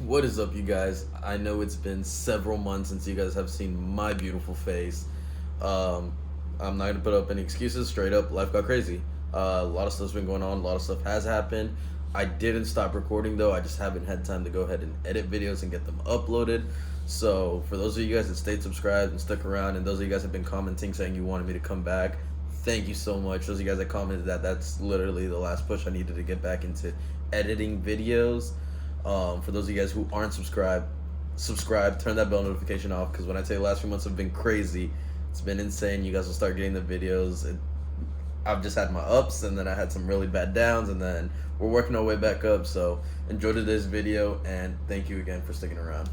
What is up, you guys? I know it's been several months since you guys have seen my beautiful face. Um, I'm not gonna put up any excuses. Straight up, life got crazy. A lot of stuff's been going on. A lot of stuff has happened. I didn't stop recording though. I just haven't had time to go ahead and edit videos and get them uploaded. So for those of you guys that stayed subscribed and stuck around, and those of you guys that have been commenting saying you wanted me to come back, thank you so much. Those of you guys that commented that's literally the last push I needed to get back into editing videos. For those of you guys who aren't subscribed, subscribe, turn that bell notification off, because when I tell you the last few months have been crazy, it's been insane. You guys will start getting the videos. I've just had my ups, and then I had some really bad downs, and then we're working our way back up. So enjoy today's video, and thank you again for sticking around.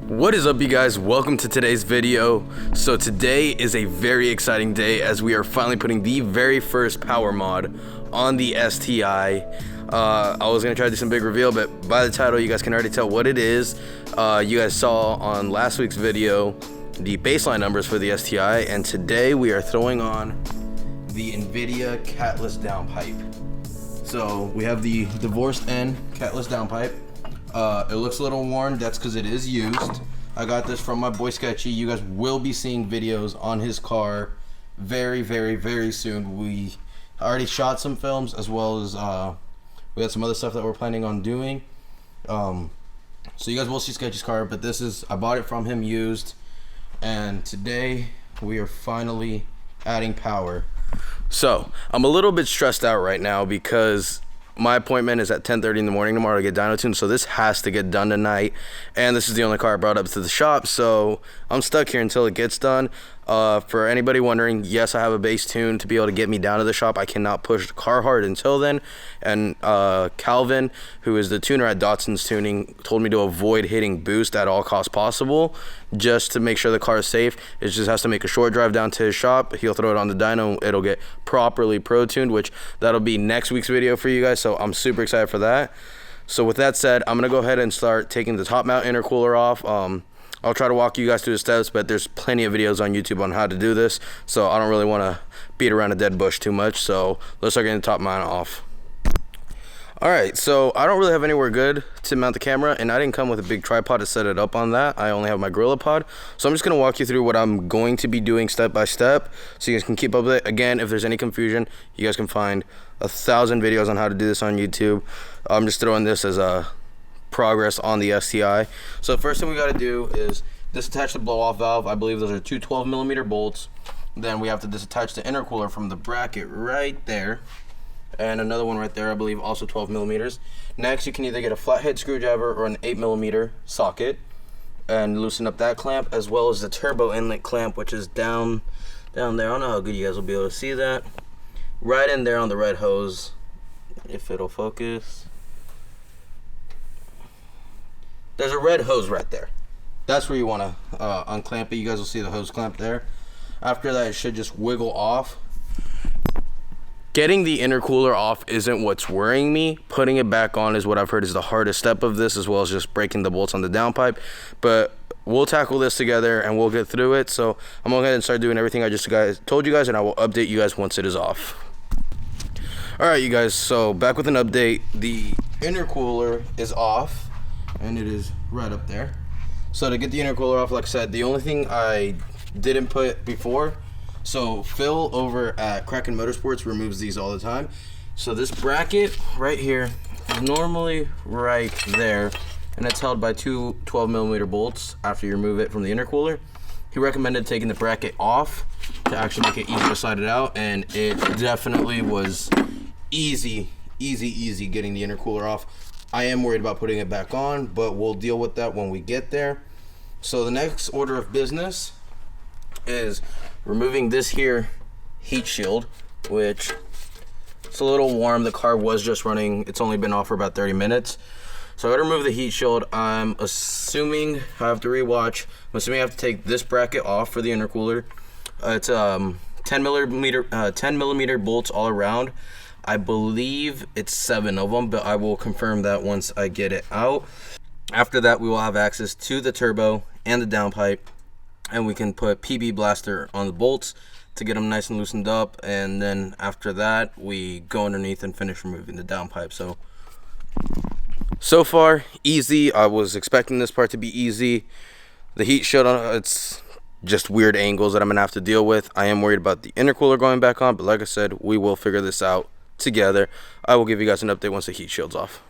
What is up, you guys? Welcome to today's video. So today is a very exciting day as we are finally putting the very first power mod on the STI. I was gonna try to do some big reveal, but by the title you guys can already tell what it is. You guys saw on last week's video the baseline numbers for the STI, and today we are throwing on the NVIDIA catless downpipe. So we have the divorced end catless downpipe. It looks a little worn. That's because it is used. I got this from my boy Sketchy. You guys will be seeing videos on his car very, very, very soon. We already shot some films, as well as we had some other stuff that we're planning on doing. So you guys will see Sketchy's car, but I bought it from him used, and today we are finally adding power. So I'm a little bit stressed out right now because my appointment is at 10:30 in the morning tomorrow to get dyno tuned, so this has to get done tonight, and this is the only car I brought up to the shop, so I'm stuck here until it gets done. For anybody wondering, yes, I have a base tune to be able to get me down to the shop. I cannot push the car hard until then, and Calvin, who is the tuner at Dotson's Tuning, told me to avoid hitting boost at all costs possible, just to make sure the car is safe. It just has to make a short drive down to his shop. He'll throw it on the dyno. It'll get properly pro-tuned, which that'll be next week's video for you guys, so I'm super excited for that. So with that said, I'm gonna go ahead and start taking the top mount intercooler off. I'll try to walk you guys through the steps, but there's plenty of videos on YouTube on how to do this, so I don't really want to beat around a dead bush too much. So let's start getting the top mount off. Alright, so I don't really have anywhere good to mount the camera, and I didn't come with a big tripod to set it up on that. I only have my GorillaPod, so I'm just going to walk you through what I'm going to be doing step by step, so you guys can keep up with it. Again, if there's any confusion, you guys can find 1,000 videos on how to do this on YouTube. I'm just throwing this as a progress on the STI. So the first thing we got to do is disattach the blow-off valve. I believe those are two 12mm bolts. Then we have to disattach the intercooler from the bracket right there, and another one right there, I believe, also 12mm. Next, you can either get a flathead screwdriver or an 8mm socket and loosen up that clamp, as well as the turbo inlet clamp, which is down there. I don't know how good you guys will be able to see that. Right in there on the red hose, if it'll focus. There's a red hose right there. That's where you want to unclamp it. You guys will see the hose clamp there. After that, it should just wiggle off. Getting the intercooler off isn't what's worrying me. Putting it back on is what I've heard is the hardest step of this, as well as just breaking the bolts on the downpipe. But we'll tackle this together and we'll get through it. So I'm going to go ahead and start doing everything I just told you guys, and I will update you guys once it is off. Alright, you guys, so back with an update. The intercooler is off, and it is right up there. So to get the intercooler off, like I said, the only thing I didn't put before, so Phil over at Kraken Motorsports removes these all the time. So this bracket right here is normally right there, and it's held by two 12mm bolts after you remove it from the intercooler. He recommended taking the bracket off to actually make it easier to slide it out, and it definitely was easy getting the intercooler off. I am worried about putting it back on, but we'll deal with that when we get there. So the next order of business is removing this here heat shield, which it's a little warm. The car was just running. It's only been off for about 30 minutes. So I gotta remove the heat shield. I'm assuming I have to rewatch. I'm assuming I have to take this bracket off for the intercooler. It's 10 millimeter bolts all around. I believe it's 7 of them, but I will confirm that once I get it out. After that, we will have access to the turbo and the downpipe, and we can put PB Blaster on the bolts to get them nice and loosened up, and then after that, we go underneath and finish removing the downpipe. So So far, easy. I was expecting this part to be easy. The heat shield, it's just weird angles that I'm gonna have to deal with. I am worried about the intercooler going back on, but like I said, we will figure this out together. I will give you guys an update once the heat shield's off.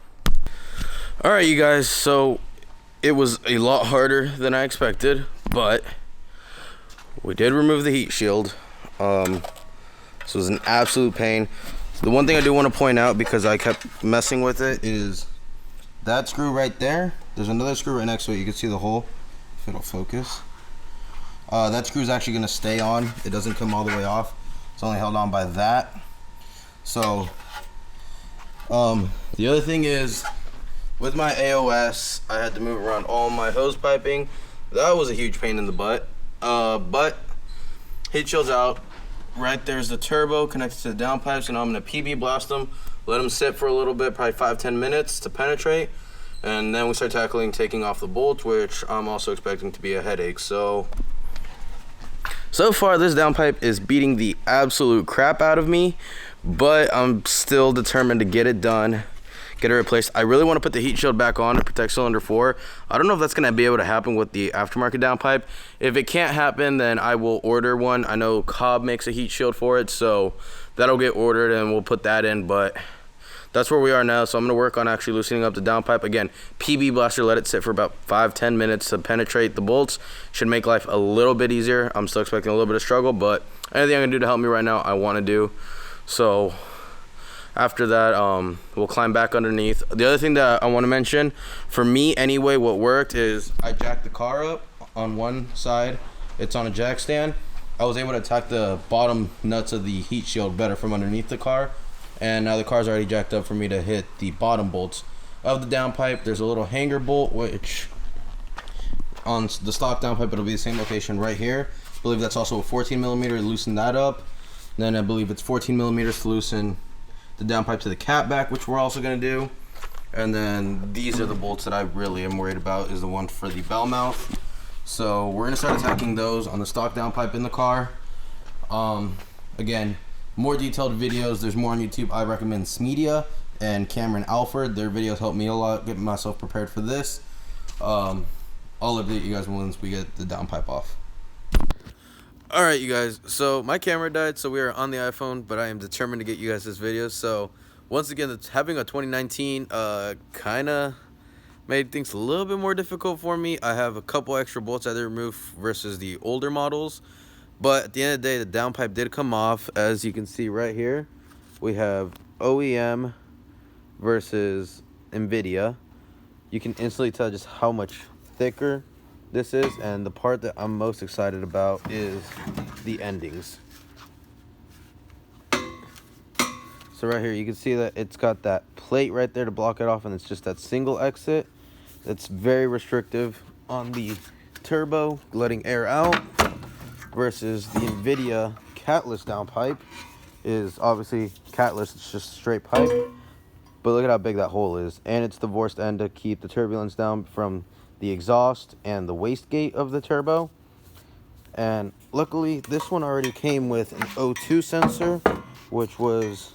All right, you guys, so it was a lot harder than I expected, but we did remove the heat shield. This was an absolute pain. The one thing I do want to point out, because I kept messing with it, is that screw right there. There's another screw right next to it. You can see the hole, if it'll focus. That screw is actually going to stay on. It doesn't come all the way off. It's only held on by that. So, the other thing is, with my AOS, I had to move around all my hose piping. That was a huge pain in the butt. But heat shield's out. Right there's the turbo connected to the downpipes, and I'm going to PB blast them, let them sit for a little bit, probably 5-10 minutes to penetrate. And then we start tackling taking off the bolts, which I'm also expecting to be a headache. So far this downpipe is beating the absolute crap out of me, but I'm still determined to get it done, get it replaced. I really want to put the heat shield back on to protect cylinder 4. I don't know if that's going to be able to happen with the aftermarket downpipe. If it can't happen, then I will order one. I know Cobb makes a heat shield for it, so that'll get ordered and we'll put that in, but that's where we are now. So I'm going to work on actually loosening up the downpipe. Again, PB blaster, let it sit for about 5-10 minutes to penetrate the bolts. Should make life a little bit easier. I'm still expecting a little bit of struggle, but anything I can do to help me right now, I want to do. So after that, we'll climb back underneath. The other thing that I want to mention, for me anyway, what worked is I jacked the car up on one side. It's on a jack stand. I was able to attack the bottom nuts of the heat shield better from underneath the car. And now the car's already jacked up for me to hit the bottom bolts of the downpipe. There's a little hanger bolt, which on the stock downpipe, it'll be the same location right here. I believe that's also a 14 millimeter to loosen that up. Then I believe it's 14 millimeters to loosen the downpipe to the cap back, which we're also going to do. And then these are the bolts that I really am worried about, is the one for the bell mouth. So we're going to start attacking those on the stock downpipe in the car. Again, more detailed videos, there's more on YouTube. I recommend Smedia and Cameron Alford. Their videos help me a lot getting myself prepared for this. I'll update you guys once we get the downpipe off. Alright, you guys, so my camera died, so we are on the iPhone, but I am determined to get you guys this video. So once again, having a 2019 kind of made things a little bit more difficult for me. I have a couple extra bolts I had to remove versus the older models. But at the end of the day, the downpipe did come off. As you can see right here, we have OEM versus NVIDIA. You can instantly tell just how much thicker this is. And the part that I'm most excited about is the endings. So right here, you can see that it's got that plate right there to block it off. And it's just that single exit. That's very restrictive on the turbo, letting air out. Versus the NVIDIA catless downpipe is obviously catless, it's just straight pipe. But look at how big that hole is. And it's divorced end to keep the turbulence down from the exhaust and the wastegate of the turbo. And luckily, this one already came with an O2 sensor, which was,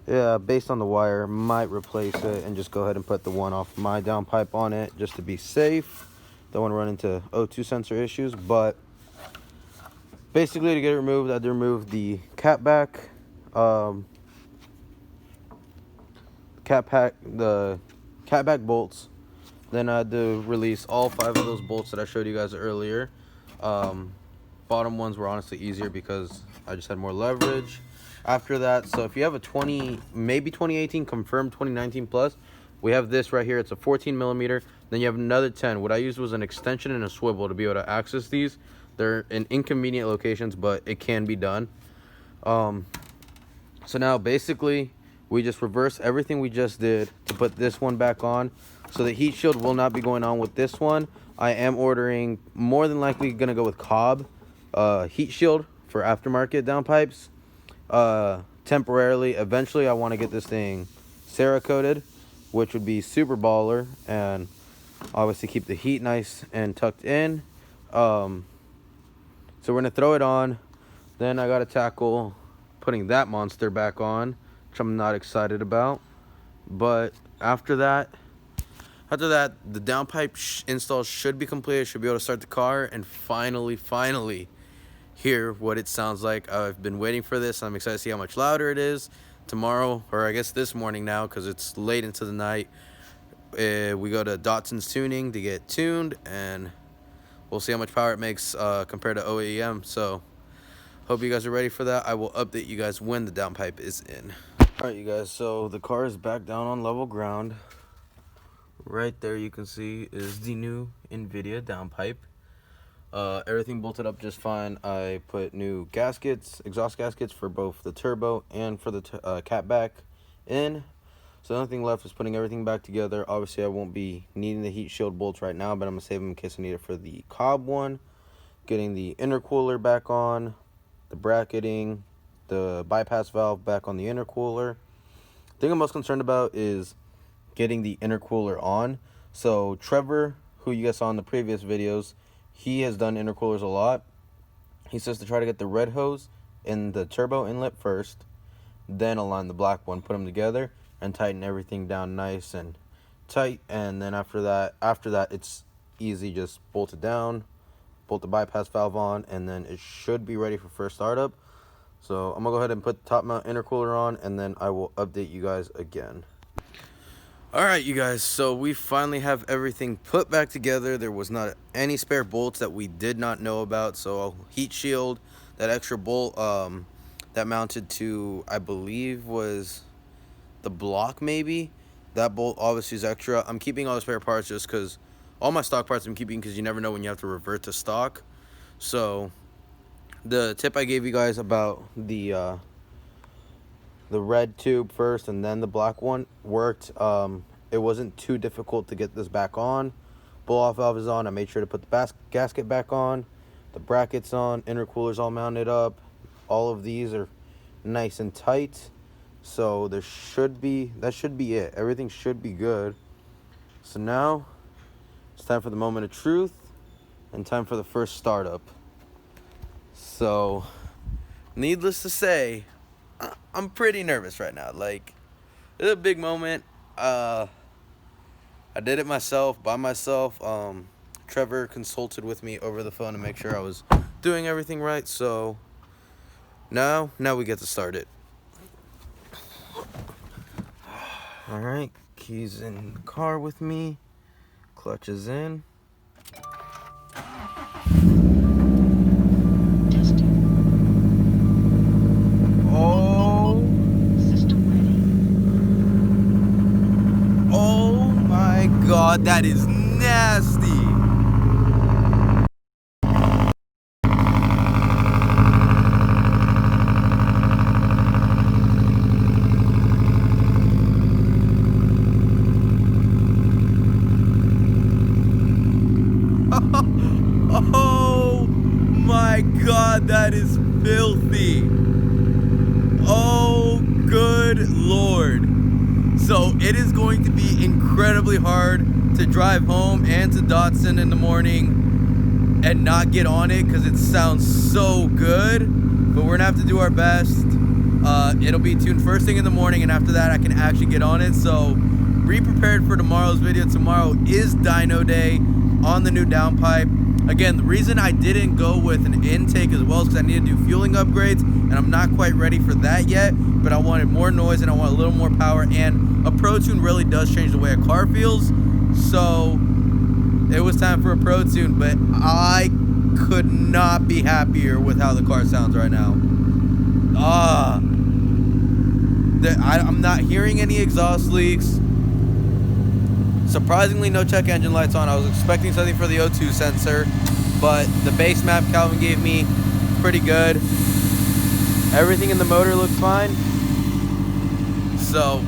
yeah, based on the wire, might replace it and just go ahead and put the one off my downpipe on it just to be safe. Don't want to run into O2 sensor issues, but basically, to get it removed, I had to remove the cap back, the cap back bolts. Then I had to release all 5 of those bolts that I showed you guys earlier. Bottom ones were honestly easier because I just had more leverage. After that, so if you have a maybe 2018 confirmed 2019 plus, we have this right here. It's a 14 millimeter. Then you have another 10. What I used was an extension and a swivel to be able to access these. They're in inconvenient locations, but it can be done. So now basically we just reverse everything we just did to put this one back on. So the heat shield will not be going on with this one. I am ordering, more than likely going to go with Cobb heat shield for aftermarket downpipes. Temporarily, eventually I want to get this thing Cerakoted, which would be super baller, and obviously keep the heat nice and tucked in. So we're going to throw it on. Then I got to tackle putting that monster back on, which I'm not excited about. But after that, the downpipe install should be completed. Should be able to start the car and finally hear what it sounds like. I've been waiting for this. I'm excited to see how much louder it is. Tomorrow, or I guess this morning now, because it's late into the night, we go to Dotson's Tuning to get tuned, and we'll see how much power it makes compared to OEM. So hope you guys are ready for that. I will update you guys when the downpipe is in. Alright, you guys, so the car is back down on level ground. Right there you can see is the new NVIDIA downpipe. Everything bolted up just fine. I put new gaskets, exhaust gaskets for both the turbo and for the catback in. So the only thing left is putting everything back together. Obviously, I won't be needing the heat shield bolts right now, but I'm going to save them in case I need it for the Cobb one. Getting the intercooler back on, the bracketing, the bypass valve back on the intercooler. The thing I'm most concerned about is getting the intercooler on. So Trevor, who you guys saw in the previous videos, he has done intercoolers a lot. He says to try to get the red hose in the turbo inlet first, then align the black one, put them together, and tighten everything down nice and tight. And then after that, it's easy. Just bolt it down, bolt the bypass valve on, and then it should be ready for first startup. So I'm gonna go ahead and put the top mount intercooler on, and then I will update you guys again. Alright, you guys, so we finally have everything put back together. There was not any spare bolts that we did not know about. So heat shield, that extra bolt that mounted to, I believe, was the block maybe. That bolt obviously is extra. I'm keeping all the spare parts just because all my stock parts I'm keeping, because you never know when you have to revert to stock. So the tip I gave you guys about the red tube first and then the black one worked. It wasn't too difficult to get this back on. Blow-off valve is on. I made sure to put the gasket back on, the brackets on, intercooler's all mounted up. All of these are nice and tight. So that should be it. Everything should be good. So now it's time for the moment of truth and time for the first startup. So needless to say, I'm pretty nervous right now. Like, it's a big moment. I did it myself, by myself. Trevor consulted with me over the phone to make sure I was doing everything right. So now we get to start it. All right, keys in the car with me, clutch is in. God, that is nasty. Oh my God, that is filthy. Oh, good Lord. So it is going to be incredibly hard to drive home and to Dotson in the morning and not get on it because it sounds so good. But we're gonna have to do our best. It'll be tuned first thing in the morning, and after that I can actually get on it. So be prepared for tomorrow's video. Tomorrow is dyno day on the new downpipe. Again, the reason I didn't go with an intake as well is because I need to do fueling upgrades, and I'm not quite ready for that yet. But I wanted more noise and I want a little more power, and a Pro Tune really does change the way a car feels. So it was time for a Pro Tune, but I could not be happier with how the car sounds right now. I'm not hearing any exhaust leaks. Surprisingly, no check engine lights on. I was expecting something for the O2 sensor, but the base map Calvin gave me, pretty good. Everything in the motor looks fine. So,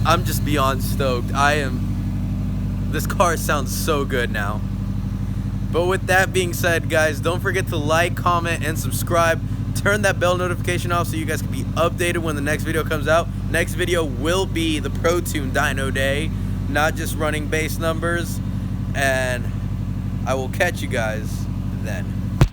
I'm just beyond stoked. This car sounds so good now. But with that being said, guys, don't forget to like, comment, and subscribe. Turn that bell notification off so you guys can be updated when the next video comes out. Next video will be the Pro Tune dyno day, not just running base numbers. And I will catch you guys then.